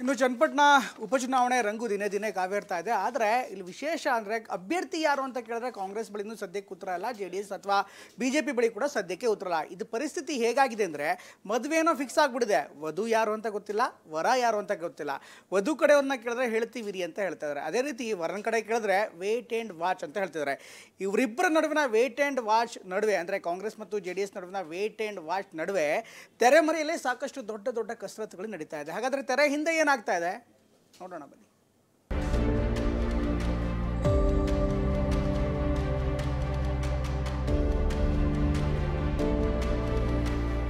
ಇನ್ನು ಚನ್ನಪಟ್ಟಣ ಉಪಚುನಾವಣೆ ರಂಗು ದಿನೇ ದಿನೇ ಕಾವೇರ್ತಾ ಇದೆ. ಆದರೆ ಇಲ್ಲಿ ವಿಶೇಷ ಅಂದರೆ ಅಭ್ಯರ್ಥಿ ಯಾರು ಅಂತ ಕೇಳಿದ್ರೆ ಕಾಂಗ್ರೆಸ್ ಬಳಿ ಇನ್ನೂ ಸದ್ಯಕ್ಕೆ ಉತ್ತರ ಇಲ್ಲ, JDS ಅಥವಾ BJP ಬಳಿ ಕೂಡ ಸದ್ಯಕ್ಕೆ ಉತ್ತರ ಇಲ್ಲ. ಇದು ಪರಿಸ್ಥಿತಿ ಹೇಗಾಗಿದೆ ಅಂದರೆ ಮದುವೆನೋ ಫಿಕ್ಸ್ ಆಗಿಬಿಡಿದೆ, ವಧು ಯಾರು ಅಂತ ಗೊತ್ತಿಲ್ಲ, ವರ ಯಾರು ಅಂತ ಗೊತ್ತಿಲ್ಲ. ವಧು ಕಡೆಯವ್ರನ್ನ ಕೇಳಿದ್ರೆ ಹೇಳ್ತೀವಿರಿ ಅಂತ ಹೇಳ್ತಾ ಇದ್ದಾರೆ. ಅದೇ ರೀತಿ ವರನ ಕಡೆ ಕೇಳಿದ್ರೆ ವೇಟ್ ಆ್ಯಂಡ್ ವಾಚ್ ಅಂತ ಹೇಳ್ತಿದ್ದಾರೆ. ಇವರಿಬ್ಬರ ನಡುವಿನ ವೇಟ್ ಆ್ಯಂಡ್ ವಾಚ್ ನಡುವೆ ಅಂದರೆ ಕಾಂಗ್ರೆಸ್ ಮತ್ತು JDS ನಡುವಿನ ವೇಟ್ ಆ್ಯಂಡ್ ವಾಚ್ ನಡುವೆ ತೆರೆಮರೆಯಲ್ಲೇ ಸಾಕಷ್ಟು ದೊಡ್ಡ ದೊಡ್ಡ ಕಸರತ್ತುಗಳು ನಡೀತಾ ಇದೆ. ಹಾಗಾದರೆ ತೆರೆ ಹಿಂದೆ ಏನಾಗ್ತಾ ಇದೆ ನೋಡೋಣ ಬನ್ನಿ.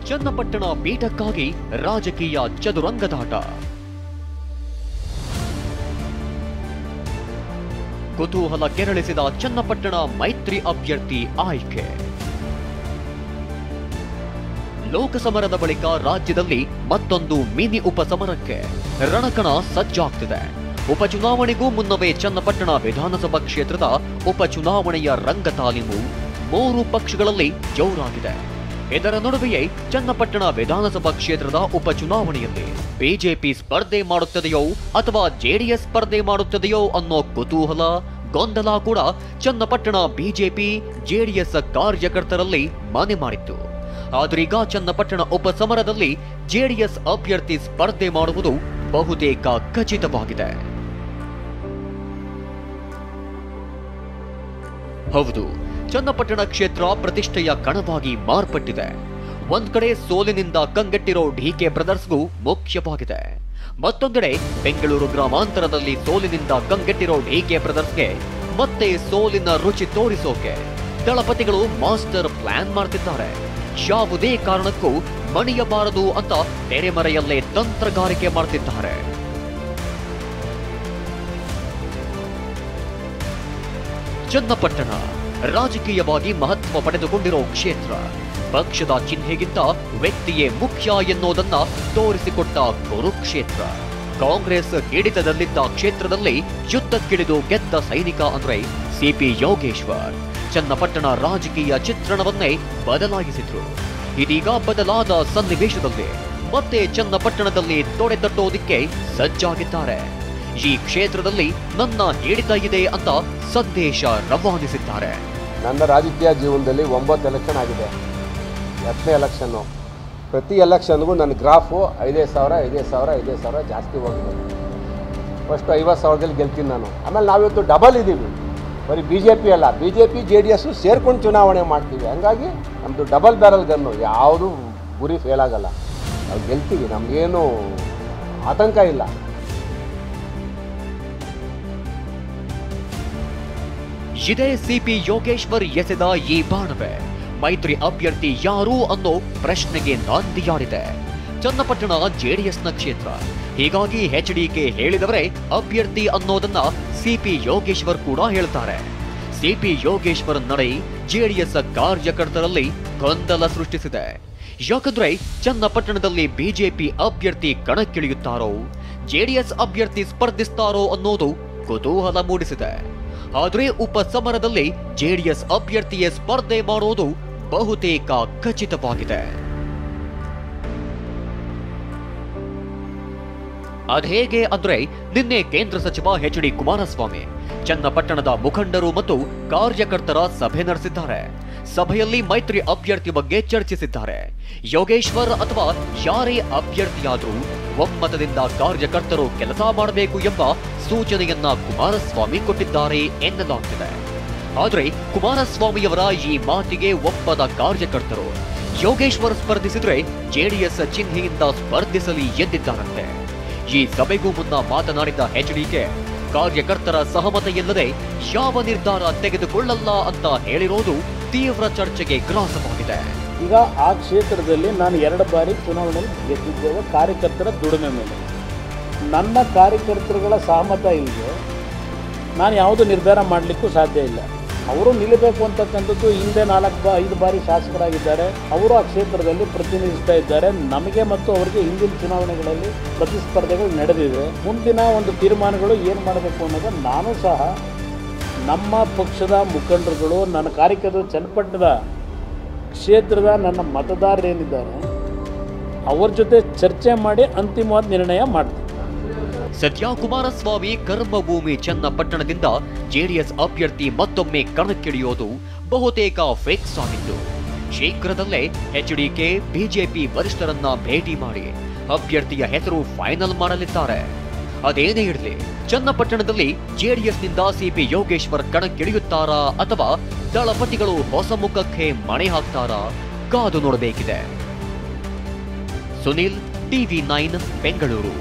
ಚನ್ನಪಟ್ಟಣ ಪೀಠಕ್ಕಾಗಿ ರಾಜಕೀಯ ಚದುರಂಗದಾಟ. ಕುತೂಹಲ ಕೆರಳಿಸಿದ ಚನ್ನಪಟ್ಟಣ ಮೈತ್ರಿ ಅಭ್ಯರ್ಥಿ ಆಯ್ಕೆ. ಲೋಕಸಮರದ ಬಳಿಕ ರಾಜ್ಯದಲ್ಲಿ ಮತ್ತೊಂದು ಮಿನಿ ಉಪಸಮರಕ್ಕೆ ರಣಕಣ ಸಜ್ಜಾಗ್ತಿದೆ. ಉಪಚುನಾವಣೆಗೂ ಮುನ್ನವೇ ಚನ್ನಪಟ್ಟಣ ವಿಧಾನಸಭಾ ಕ್ಷೇತ್ರದ ಉಪಚುನಾವಣೆಯ ರಂಗ ತಾಲೀಮು 3 ಪಕ್ಷಗಳಲ್ಲಿ ಜೋರಾಗಿದೆ. ಇದರ ನಡುವೆಯೇ ಚನ್ನಪಟ್ಟಣ ವಿಧಾನಸಭಾ ಕ್ಷೇತ್ರದ ಉಪಚುನಾವಣೆಯಲ್ಲಿ ಬಿಜೆಪಿ ಸ್ಪರ್ಧೆ ಮಾಡುತ್ತದೆಯೋ ಅಥವಾ JDS ಸ್ಪರ್ಧೆ ಮಾಡುತ್ತದೆಯೋ ಅನ್ನೋ ಕುತೂಹಲ, ಗೊಂದಲ ಕೂಡ ಚನ್ನಪಟ್ಟಣ ಬಿಜೆಪಿ JDS ಕಾರ್ಯಕರ್ತರಲ್ಲಿ ಮನೆ ಮಾಡಿತ್ತು. ಆದ್ರೀಗ ಚನ್ನಪಟ್ಟಣ ಉಪಸಮರದಲ್ಲಿ JDS ಅಭ್ಯರ್ಥಿ ಸ್ಪರ್ಧೆ ಮಾಡುವುದು ಬಹುತೇಕ ಖಚಿತವಾಗಿದೆ. ಹೌದು, ಚನ್ನಪಟ್ಟಣ ಕ್ಷೇತ್ರ ಪ್ರತಿಷ್ಠೆಯ ಕಣವಾಗಿ ಮಾರ್ಪಟ್ಟಿದೆ. ಒಂದ್ ಕಡೆ ಸೋಲಿನಿಂದ ಕಂಗೆಟ್ಟಿರೋ DK ಬ್ರದರ್ಸ್ಗೂ ಮುಖ್ಯವಾಗಿದೆ. ಮತ್ತೊಂದೆಡೆ ಬೆಂಗಳೂರು ಗ್ರಾಮಾಂತರದಲ್ಲಿ ಸೋಲಿನಿಂದ ಕಂಗೆಟ್ಟಿರೋ DK ಬ್ರದರ್ಸ್ಗೆ ಮತ್ತೆ ಸೋಲಿನ ರುಚಿ ತೋರಿಸೋಕೆ ದಳಪತಿಗಳು ಮಾಸ್ಟರ್ ಪ್ಲಾನ್ ಮಾಡ್ತಿದ್ದಾರೆ. ಯಾವುದೇ ಕಾರಣಕ್ಕೂ ಮಣಿಯಬಾರದು ಅಂತ ತೆರೆಮರೆಯಲ್ಲೇ ತಂತ್ರಗಾರಿಕೆ ಮಾಡ್ತಿದ್ದಾರೆ. ಚನ್ನಪಟ್ಟಣ ರಾಜಕೀಯವಾಗಿ ಮಹತ್ವ ಪಡೆದುಕೊಂಡಿರೋ ಕ್ಷೇತ್ರ. ಪಕ್ಷದ ಚಿಹ್ನೆಗಿಂತ ವ್ಯಕ್ತಿಯೇ ಮುಖ್ಯ ಎನ್ನುವುದನ್ನ ತೋರಿಸಿಕೊಟ್ಟ ಕುರುಕ್ಷೇತ್ರ. ಕಾಂಗ್ರೆಸ್ ಹಿಡಿತದಲ್ಲಿದ್ದ ಕ್ಷೇತ್ರದಲ್ಲಿ ಯುದ್ಧಕ್ಕಿಳಿದು ಗೆದ್ದ ಸೈನಿಕ ಅಂದ್ರೆ CP ಯೋಗೇಶ್ವರ್ ಚನ್ನಪಟ್ಟಣ ರಾಜಕೀಯ ಚಿತ್ರಣವನ್ನೇ ಬದಲಾಯಿಸಿದ್ರು. ಇದೀಗ ಬದಲಾದ ಸನ್ನಿವೇಶದಲ್ಲಿ ಮತ್ತೆ ಚನ್ನಪಟ್ಟಣದಲ್ಲಿ ತೊಡೆತಟ್ಟೋದಿಕ್ಕೆ ಸಜ್ಜಾಗಿದ್ದಾರೆ. ಈ ಕ್ಷೇತ್ರದಲ್ಲಿ ನನ್ನ ಹಿಡಿತ ಇದೆ ಅಂತ ಸಂದೇಶ ರವಾನಿಸಿದ್ದಾರೆ. ನನ್ನ ರಾಜಕೀಯ ಜೀವನದಲ್ಲಿ 9 ಎಲೆಕ್ಷನ್ ಆಗಿದೆ. 10ನೇ ಎಲೆಕ್ಷನ್ನು. ಪ್ರತಿ ಎಲೆಕ್ಷನ್ಗೂ ನನ್ನ ಗ್ರಾಫು 5,000 ಜಾಸ್ತಿ ಹೋಗಿದೆ. ಫಸ್ಟ್ 50,000ದಲ್ಲಿ ಗೆಲ್ತೀನಿ ನಾನು. ಆಮೇಲೆ ನಾವಿವತ್ತು ಡಬಲ್ ಇದ್ದೀವಿ. ಬರೀ BJP ಅಲ್ಲ, BJP JDS ಸೇರ್ಕೊಂಡು ಚುನಾವಣೆ ಮಾಡ್ತೀವಿ. ಹಂಗಾಗಿ ನಮ್ಮದು ಡಬಲ್ ಬ್ಯಾರಲ್ ಗನ್ನು, ಯಾವುದು ಗುರಿ ಫೇಲ್ ಆಗಲ್ಲ. ನಾವು ಗೆಲ್ತೀವಿ, ನಮಗೇನು ಆತಂಕ ಇಲ್ಲ. ಇದೇ CP ಯೋಗೇಶ್ವರ್ ಎಸೆದ ಈ ಬಾಣವೇ ಮೈತ್ರಿ ಅಭ್ಯರ್ಥಿ ಯಾರು ಅನ್ನೋ ಪ್ರಶ್ನೆಗೆ ನಾಂದಿಯಾಡಿದೆ. ಚನ್ನಪಟ್ಟಣ JDSನ ಕ್ಷೇತ್ರ. ಹೀಗಾಗಿ HDK ಹೇಳಿದವರೇ ಅಭ್ಯರ್ಥಿ ಅನ್ನೋದನ್ನ CP ಯೋಗೇಶ್ವರ್ ಕೂಡ ಹೇಳ್ತಾರೆ. CP ಯೋಗೇಶ್ವರ್ ನಡೆ JDS ಕಾರ್ಯಕರ್ತರಲ್ಲಿ ಗೊಂದಲ ಸೃಷ್ಟಿಸಿದೆ. ಯಾಕಂದ್ರೆ ಚನ್ನಪಟ್ಟಣದಲ್ಲಿ BJP ಅಭ್ಯರ್ಥಿ ಕಣಕ್ಕಿಳಿಯುತ್ತಾರೋ JDS ಅಭ್ಯರ್ಥಿ ಸ್ಪರ್ಧಿಸ್ತಾರೋ ಅನ್ನೋದು ಕುತೂಹಲ ಮೂಡಿಸಿದೆ. ಆದ್ರೆ ಉಪಸಮರದಲ್ಲಿ JDS ಅಭ್ಯರ್ಥಿಯೇ ಸ್ಪರ್ಧೆ ಮಾಡೋದು ಬಹುತೇಕ ಖಚಿತವಾಗಿದೆ. ಅದೇಗೆ ಅಂದ್ರೆ ನಿನ್ನೆ ಕೇಂದ್ರ ಸಚಿವ HD ಕುಮಾರಸ್ವಾಮಿ ಚನ್ನಪಟ್ಟಣದ ಮುಖಂಡರು ಮತ್ತು ಕಾರ್ಯಕರ್ತರ ಸಭೆ ನಡೆಸಿದ್ದಾರೆ. ಸಭೆಯಲ್ಲಿ ಮೈತ್ರಿ ಅಭ್ಯರ್ಥಿ ಬಗ್ಗೆ ಚರ್ಚಿಸಿದ್ದಾರೆ. ಯೋಗೇಶ್ವರ್ ಅಥವಾ ಯಾರೇ ಅಭ್ಯರ್ಥಿಯಾದರೂ ಒಮ್ಮತದಿಂದ ಕಾರ್ಯಕರ್ತರು ಕೆಲಸ ಮಾಡಬೇಕು ಎಂಬ ಸೂಚನೆಯನ್ನ ಕುಮಾರಸ್ವಾಮಿ ಕೊಟ್ಟಿದ್ದಾರೆ ಎನ್ನಲಾಗ್ತಿದೆ. ಆದರೆ ಕುಮಾರಸ್ವಾಮಿಯವರ ಈ ಮಾತಿಗೆ ಒಪ್ಪದ ಕಾರ್ಯಕರ್ತರು ಯೋಗೇಶ್ವರ್ ಸ್ಪರ್ಧಿಸಿದ್ರೆ JDS ಚಿಹ್ನೆಯಿಂದ ಸ್ಪರ್ಧಿಸಲಿ ಎಂದಿದ್ದಾರಂತೆ. ಈ ಸಭೆಗೂ ಮುನ್ನ ಮಾತನಾಡಿದ HDK ಕಾರ್ಯಕರ್ತರ ಸಹಮತ ಇಲ್ಲದೆ ಯಾವ ನಿರ್ಧಾರ ತೆಗೆದುಕೊಳ್ಳಲ್ಲ ಅಂತ ಹೇಳಿರೋದು ತೀವ್ರ ಚರ್ಚೆಗೆ ಗ್ರಾಸವಾಗಿದೆ. ಈಗ ಆ ಕ್ಷೇತ್ರದಲ್ಲಿ ನಾನು 2 ಬಾರಿ ಚುನಾವಣೆಯಲ್ಲಿ ಗೆದ್ದಿದ್ದೇವೆ ಕಾರ್ಯಕರ್ತರ ದುಡಿಮೆ ಮೇಲೆ. ನನ್ನ ಕಾರ್ಯಕರ್ತರುಗಳ ಸಹಮತ ಇಲ್ಲದೆ ನಾನು ಯಾವುದು ನಿರ್ಧಾರ ಮಾಡಲಿಕ್ಕೂ ಸಾಧ್ಯ ಇಲ್ಲ. ಅವರು ನಿಲ್ಲಬೇಕು ಅಂತಕ್ಕಂಥದ್ದು ಹಿಂದೆ 4-5 ಬಾರಿ ಶಾಸಕರಾಗಿದ್ದಾರೆ. ಅವರು ಆ ಕ್ಷೇತ್ರದಲ್ಲಿ ಪ್ರತಿನಿಧಿಸ್ತಾ ಇದ್ದಾರೆ. ನಮಗೆ ಮತ್ತು ಅವರಿಗೆ ಹಿಂದಿನ ಚುನಾವಣೆಗಳಲ್ಲಿ ಪ್ರತಿಸ್ಪರ್ಧೆಗಳು ನಡೆದಿದೆ. ಮುಂದಿನ ಒಂದು ತೀರ್ಮಾನಗಳು ಏನು ಮಾಡಬೇಕು ಅನ್ನೋದು ನಾನು ಸಹ ನಮ್ಮ ಪಕ್ಷದ ಮುಖಂಡರುಗಳು, ನನ್ನ ಕಾರ್ಯಕರ್ತರು, ಚನ್ನಪಟ್ಟಣದ ಕ್ಷೇತ್ರದ ನನ್ನ ಮತದಾರರೇನಿದ್ದಾರೆ ಅವ್ರ ಜೊತೆ ಚರ್ಚೆ ಮಾಡಿ ಅಂತಿಮವಾದ ನಿರ್ಣಯ ಮಾಡ್ತೀವಿ. ಸದ್ಯ ಕುಮಾರಸ್ವಾಮಿ ಕರ್ಮಭೂಮಿ ಚನ್ನಪಟ್ಟಣದಿಂದ ಜೆಡಿಎಸ್ ಅಭ್ಯರ್ಥಿ ಮತ್ತೊಮ್ಮೆ ಕಣಕ್ಕಿಳಿಯೋದು ಬಹುತೇಕ ಫಿಕ್ಸ್ ಆಗಿದ್ದು, ಶೀಘ್ರದಲ್ಲೇ ಎಚ್ಡಿಕೆ ಬಿಜೆಪಿ ವರಿಷ್ಠರನ್ನ ಭೇಟಿ ಮಾಡಿ ಅಭ್ಯರ್ಥಿಯ ಹೆಸರು ಫೈನಲ್ ಮಾಡಲಿದ್ದಾರೆ. ಅದೇನೇ ಇರಲಿ, ಚನ್ನಪಟ್ಟಣದಲ್ಲಿ ಜೆಡಿಎಸ್ನಿಂದ ಸಿಪಿ ಯೋಗೇಶ್ವರ್ ಕಣಕ್ಕಿಳಿಯುತ್ತಾರಾ ಅಥವಾ ದಳಪತಿಗಳು ಹೊಸ ಮುಖಕ್ಕೆ ಮಣೆ ಹಾಕ್ತಾರಾ ಕಾದು ನೋಡಬೇಕಿದೆ. ಸುನಿಲ್, ಟಿವಿ9 ಬೆಂಗಳೂರು.